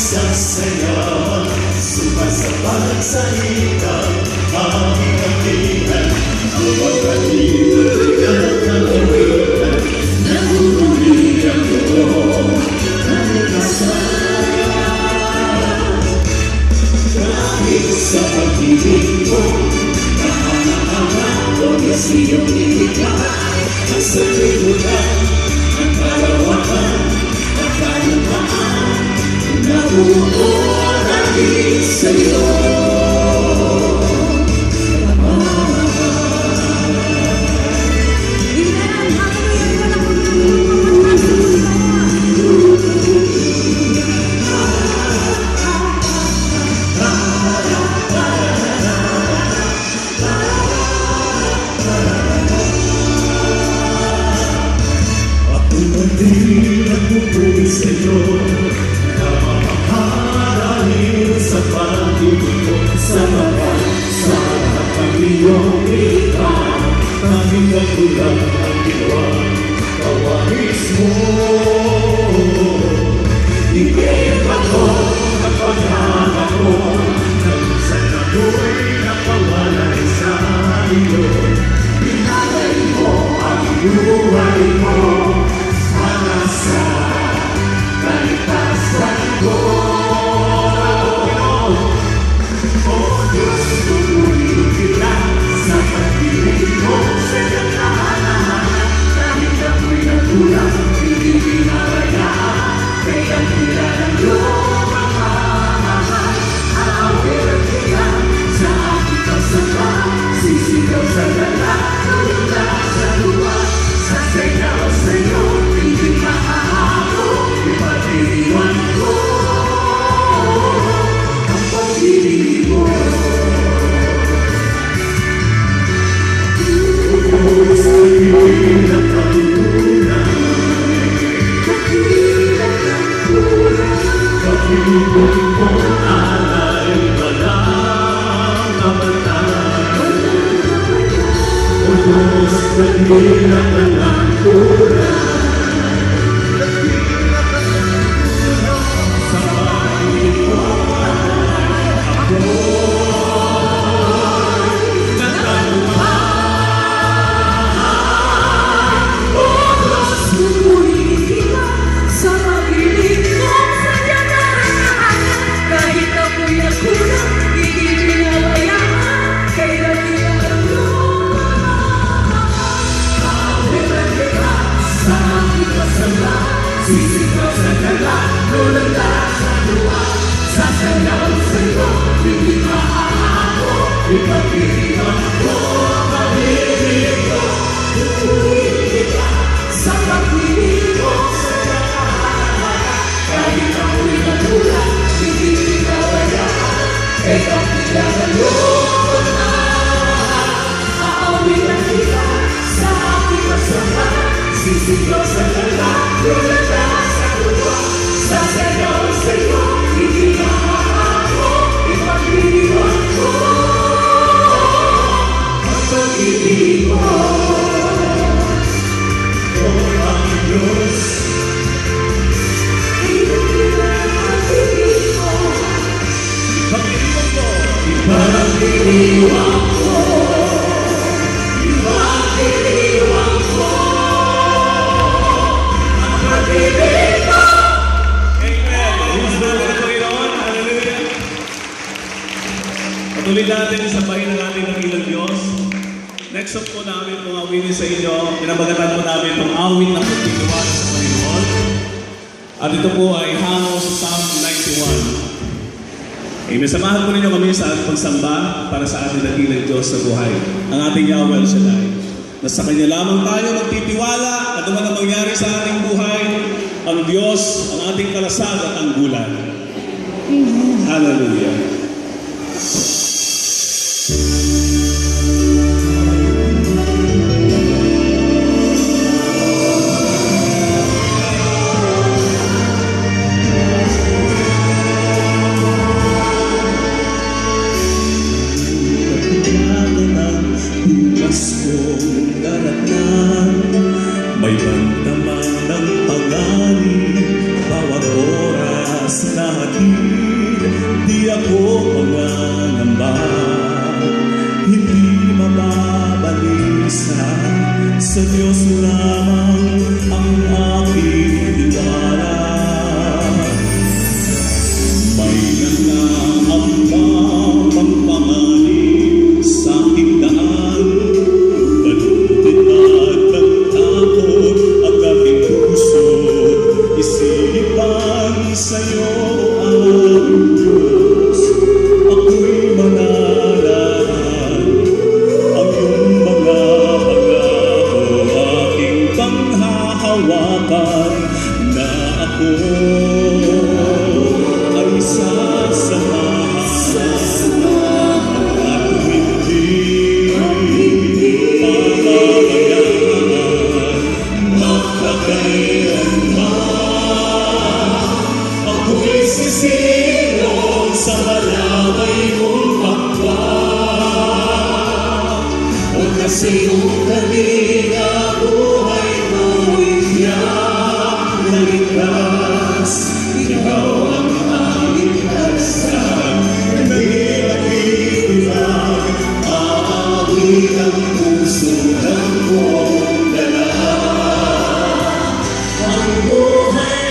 Sasayaw, sumasabay sa ikang aming kapihan. Ang pagkatibay ng kawitan, nangunguli ang buong kaligtasan. Kahit sa pag-ibig mo, kahanga-hanga o nasiyong ibigay, ang sabi mo lang, ang kalawakan, ang kalumaan, nabuulan sa'yo. Ako hindi nagpupuwi sa'yo, dahil sa pag-ibig ko sa mga sa kapag-iyong ikaw, tanging kagulang ang ginawa, kawais mo. Higit ako at paghahanap ko, nang ako'y nakawalay sa iyo. Inalay mo ang buhay mo para sa kaligtasan ko. Patuloy natin sa bahay ng ating dakilang Diyos. Next up po namin kung awinin sa inyo, pinabagatan po namin itong awit na pagtitiwala sa Panginoon. At ito po ay hango sa Psalm 91. Amen. Samahan po ninyo kami sa ating pagsamba para sa ating dakilang Diyos sa buhay. Ang ating Yahweh El Shaddai. Na sa Kanya lamang tayo magtitiwala at naman ang mangyari sa ating buhay, ang Diyos, ang ating kalasag at ang gulan. Hallelujah. May bantaman ng panganin, bawat oras na hatid, di ako mangangamba, hindi mababalisa, sa Diyos lamang ang aking tiwala. May nangaambang ang panganin sa aking daan, sa'yo ang Diyos, ako'y mananahan. Ang iyong mga pangako aking panghahawakan, na ako ay sasamahan at hindi pababayaan magpakailanman. Ako'y sisilong sa malaway mong pakwan, o kasi yung kalinga buhay mo'y tiyak na ligtas. Ikaw ang aming kalasag, nagigitilag, aawit ang puso ng buong dalahan. Ang buhay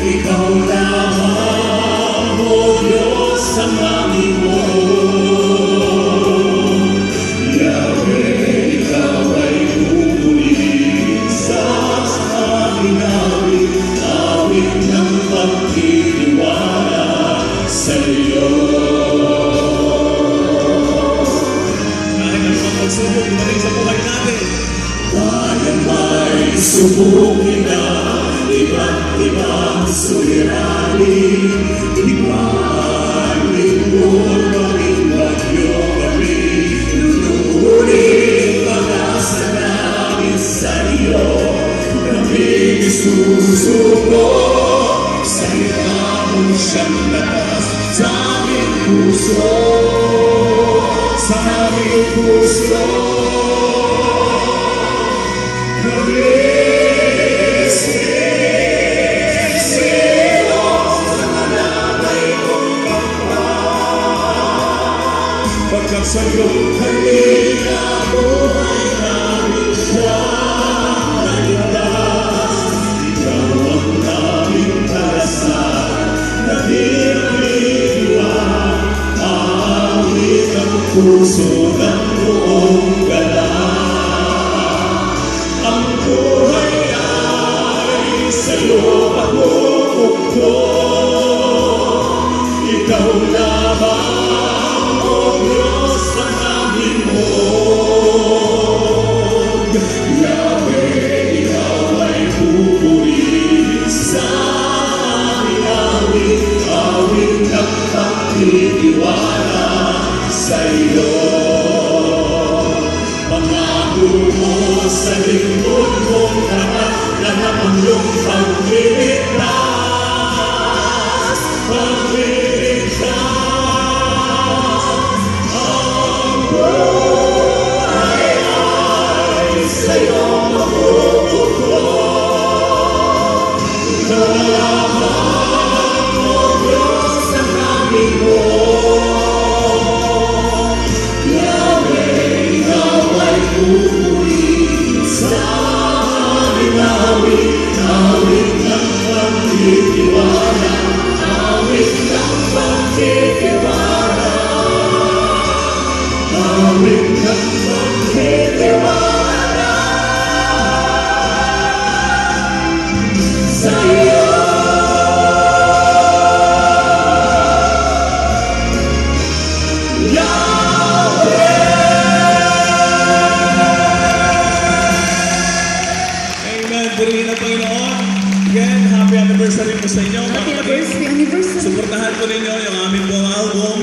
ikaw lamang, O Diyos, ang aming Lord. Yahweh, ikaw ay pupurihin sa aming awit, awit ng pagtitiwala sa iyo. Kahit ang mga pagsubok, ibalik sa buhay natin. Kaya may subukin na iba't ibang suliranin, ibang lingkod kaming bagyo kami, nunulit pag-asa namin sa iyo. Kami isusuko sa ikamong siyang lakas sa aming puso, sa aming puso. Pagkat sa iyong kalinga buhay namin siya naligtas, ikaw ang aming kalasag, nagigitiwala, aawit ang puso ng buong galang. Ang buhay ay sa iyo pagmumukto, ikaw lamang, O Diyos, ang aming Lord. Yahweh, ikaw ay pupurihin sa aming awit, awit ng pagtitiwala sa iyo. Pangako mo sa lingkod mong tapat, lahat ang iyong pagliligtas, pagliligtas. Ang buhay ay sa iyong mabubuklod. Ikaw lamang, O Diyos, ang aming Lord. Yahweh, ikaw ay pupurihin sa aming awit, awit ng pagtitiwala, awit ng pagtitiwala, awit ng pagtitiwala. Panginoon. Again, happy anniversary po sa inyo. mga Happy kapatid. anniversary. Suportahan po ninyo yung aming buong album.